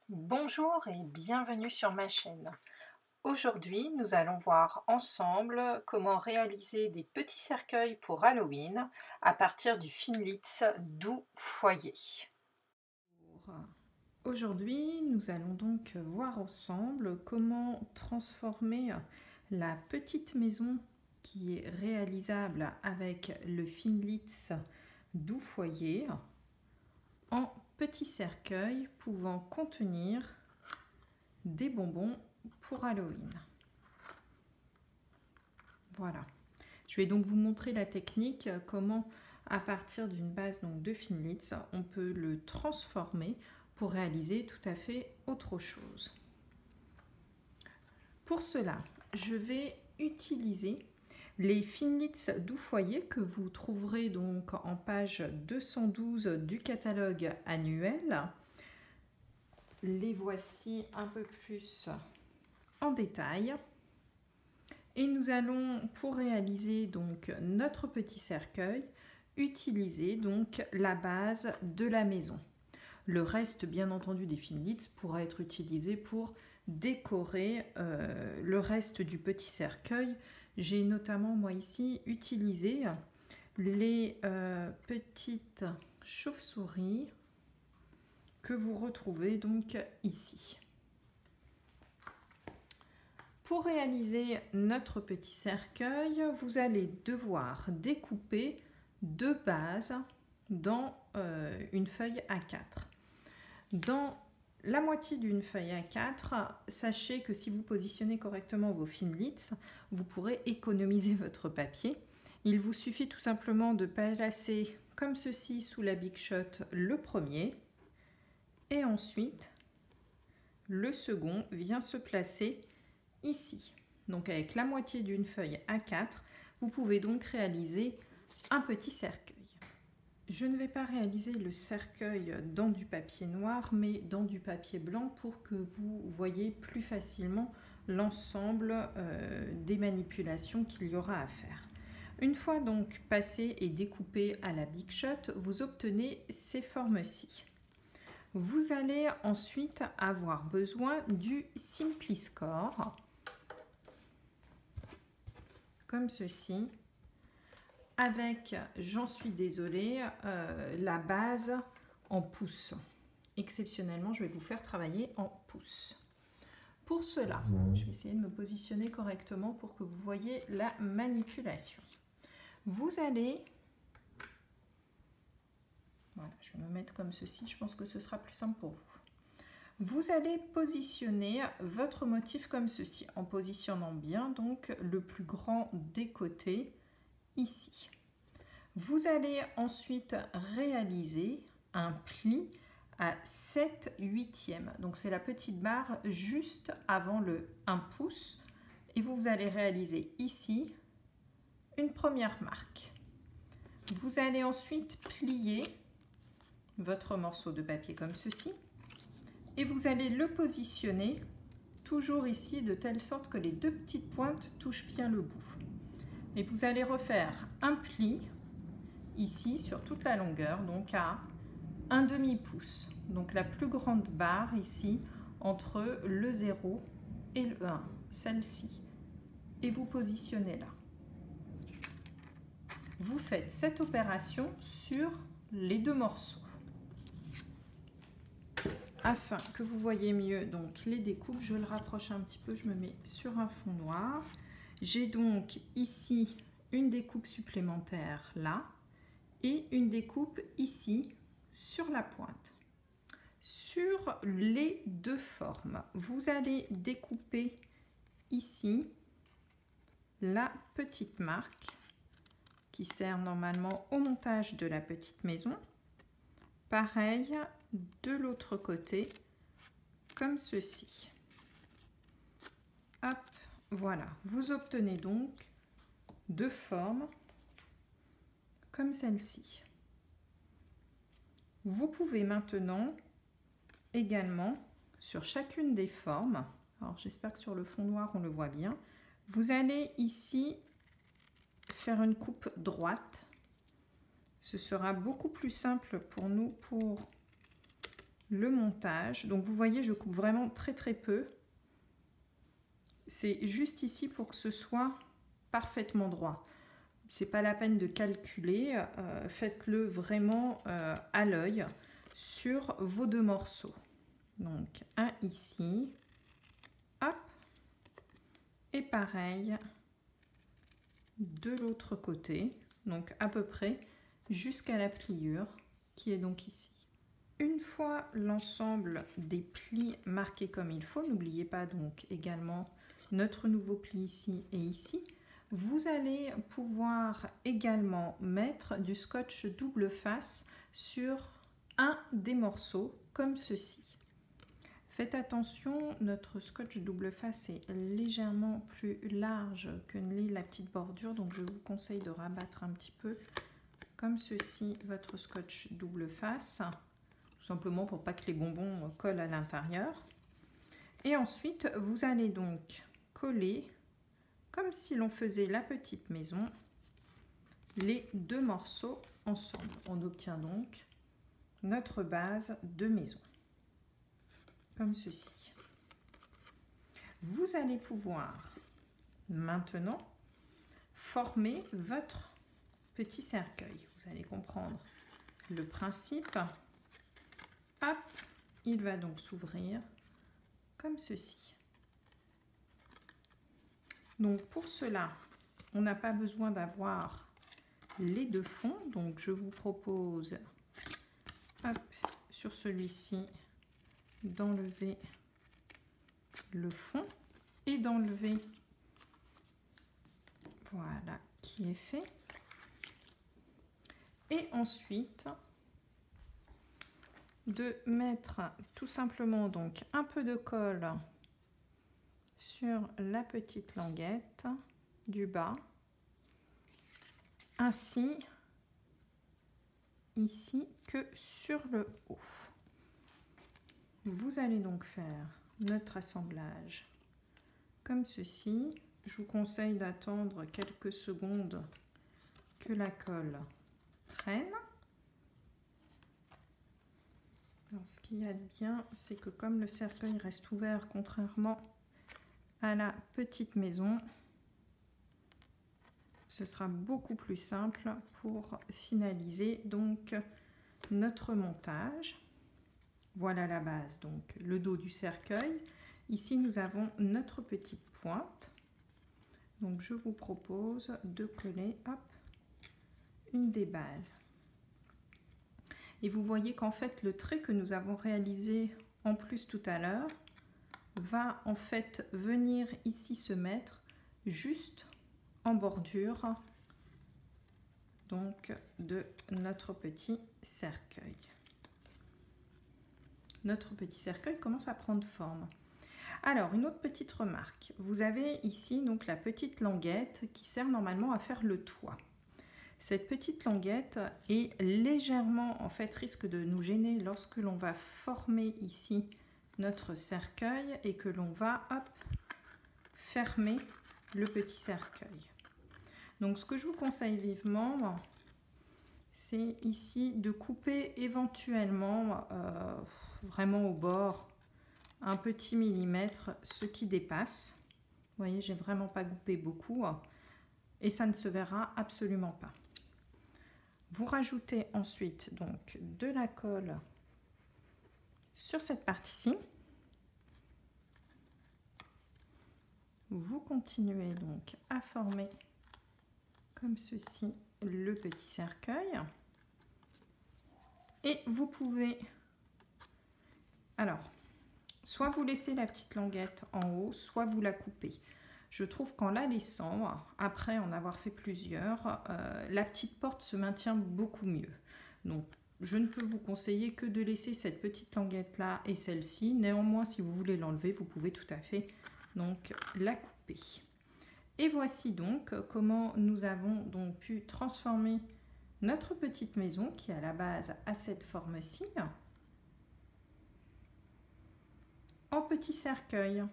Bonjour et bienvenue sur ma chaîne. Aujourd'hui, nous allons voir ensemble comment réaliser des petits cercueils pour Halloween à partir du Finlitz doux foyer. Aujourd'hui, nous allons donc voir ensemble comment transformer la petite maison qui est réalisable avec le Finlitz doux foyer en petit cercueil pouvant contenir des bonbons pour Halloween. Voilà. Je vais donc vous montrer la technique, comment à partir d'une base donc, de Finlitz, on peut le transformer pour réaliser tout à fait autre chose. Pour cela, je vais utiliser les Finlitz doux foyer que vous trouverez donc en page 212 du catalogue annuel. Les voici un peu plus en détail. Et nous allons, pour réaliser donc notre petit cercueil, utiliser donc la base de la maison. Le reste, bien entendu, des Finlitz pourra être utilisé pour décorer le reste du petit cercueil. J'ai notamment, moi ici, utilisé les petites chauves-souris que vous retrouvez donc ici. Pour réaliser notre petit cercueil, vous allez devoir découper deux bases dans une feuille A4. Dans la moitié d'une feuille A4, sachez que si vous positionnez correctement vos Finlitz, vous pourrez économiser votre papier. Il vous suffit tout simplement de placer comme ceci sous la Big Shot le premier et ensuite le second vient se placer ici. Donc avec la moitié d'une feuille A4, vous pouvez donc réaliser un petit cercueil. Je ne vais pas réaliser le cercueil dans du papier noir, mais dans du papier blanc pour que vous voyez plus facilement l'ensemble des manipulations qu'il y aura à faire. Une fois donc passé et découpé à la Big Shot, vous obtenez ces formes-ci. Vous allez ensuite avoir besoin du Simpliscore, comme ceci, avec, j'en suis désolée, la base en pouces. Exceptionnellement, je vais vous faire travailler en pouces. Pour cela, je vais essayer de me positionner correctement pour que vous voyez la manipulation. Vous allez, voilà, je vais me mettre comme ceci, je pense que ce sera plus simple pour vous. Vous allez positionner votre motif comme ceci, en positionnant bien donc le plus grand des côtés ici. Vous allez ensuite réaliser un pli à 7/8e. Donc c'est la petite barre juste avant le 1 pouce. Et vous allez réaliser ici une première marque. Vous allez ensuite plier votre morceau de papier comme ceci. Et vous allez le positionner toujours ici de telle sorte que les deux petites pointes touchent bien le bout. Et vous allez refaire un pli ici sur toute la longueur, donc à 1/2 pouce. Donc la plus grande barre ici entre le 0 et le 1, celle-ci. Et vous positionnez là. Vous faites cette opération sur les deux morceaux. Afin que vous voyez mieux donc les découpes, je le rapproche un petit peu, je me mets sur un fond noir. J'ai donc ici une découpe supplémentaire là et une découpe ici sur la pointe. Sur les deux formes, vous allez découper ici la petite marque qui sert normalement au montage de la petite maison. Pareil de l'autre côté, comme ceci. Hop, voilà. Vous obtenez donc deux formes comme celle-ci. Vous pouvez maintenant également, sur chacune des formes, alors j'espère que sur le fond noir on le voit bien, vous allez ici faire une coupe droite. Ce sera beaucoup plus simple pour nous pour le montage. Donc vous voyez, je coupe vraiment très peu. C'est juste ici pour que ce soit parfaitement droit. C'est pas la peine de calculer, faites-le vraiment à l'œil sur vos 2 morceaux. Donc un ici, hop, et pareil de l'autre côté, donc à peu près jusqu'à la pliure qui est donc ici. Une fois l'ensemble des plis marqués comme il faut, n'oubliez pas donc également notre nouveau pli ici et ici, vous allez pouvoir également mettre du scotch double face sur un des morceaux comme ceci. Faites attention, notre scotch double face est légèrement plus large que la petite bordure, donc je vous conseille de rabattre un petit peu comme ceci votre scotch double face, tout simplement pour pas que les bonbons collent à l'intérieur. Et ensuite, vous allez donc coller, comme si l'on faisait la petite maison, les 2 morceaux ensemble. On obtient donc notre base de maison, comme ceci. Vous allez pouvoir maintenant former votre petit cercueil. Vous allez comprendre le principe. Hop, il va donc s'ouvrir comme ceci. Donc pour cela, on n'a pas besoin d'avoir les 2 fonds. Donc je vous propose, hop, sur celui-ci, d'enlever le fond et d'enlever, voilà, qui est fait. Et ensuite de mettre tout simplement donc un peu de colle sur la petite languette du bas, ainsi ici que sur le haut. Vous allez donc faire notre assemblage comme ceci. Je vous conseille d'attendre quelques secondes que la colle prenne. Alors, ce qu'il y a de bien, c'est que comme le cercueil reste ouvert, contrairement à la petite maison, ce sera beaucoup plus simple pour finaliser donc notre montage. Voilà la base, donc le dos du cercueil. Ici, nous avons notre petite pointe. Donc, je vous propose de coller, hop, une des bases. Et vous voyez qu'en fait, le trait que nous avons réalisé en plus tout à l'heure va en fait venir ici se mettre juste en bordure donc de notre petit cercueil. Notre petit cercueil commence à prendre forme. Alors, une autre petite remarque. Vous avez ici donc la petite languette qui sert normalement à faire le toit. Cette petite languette est légèrement, en fait, risque de nous gêner lorsque l'on va former ici notre cercueil et que l'on va, hop, fermer le petit cercueil. Donc, ce que je vous conseille vivement, c'est ici de couper éventuellement, vraiment au bord, un petit millimètre, ce qui dépasse. Vous voyez, j'ai vraiment pas coupé beaucoup et ça ne se verra absolument pas. Vous rajoutez ensuite donc de la colle sur cette partie-ci. Vous continuez donc à former comme ceci le petit cercueil. Et vous pouvez, alors, soit vous laissez la petite languette en haut, soit vous la coupez. Je trouve qu'en la laissant, après en avoir fait plusieurs, la petite porte se maintient beaucoup mieux. Donc, je ne peux vous conseiller que de laisser cette petite languette là et celle-ci. Néanmoins, si vous voulez l'enlever, vous pouvez tout à fait donc la couper. Et voici donc comment nous avons donc pu transformer notre petite maison qui à la base a cette forme-ci en petit cercueil.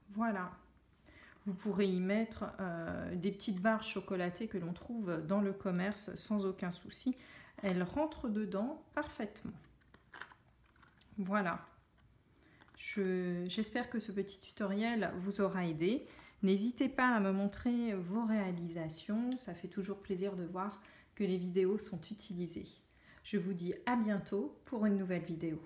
Voilà. Vous pourrez y mettre des petites barres chocolatées que l'on trouve dans le commerce sans aucun souci. elle rentre dedans parfaitement. Voilà. J'espère que ce petit tutoriel vous aura aidé. N'hésitez pas à me montrer vos réalisations. Ça fait toujours plaisir de voir que les vidéos sont utilisées. Je vous dis à bientôt pour une nouvelle vidéo.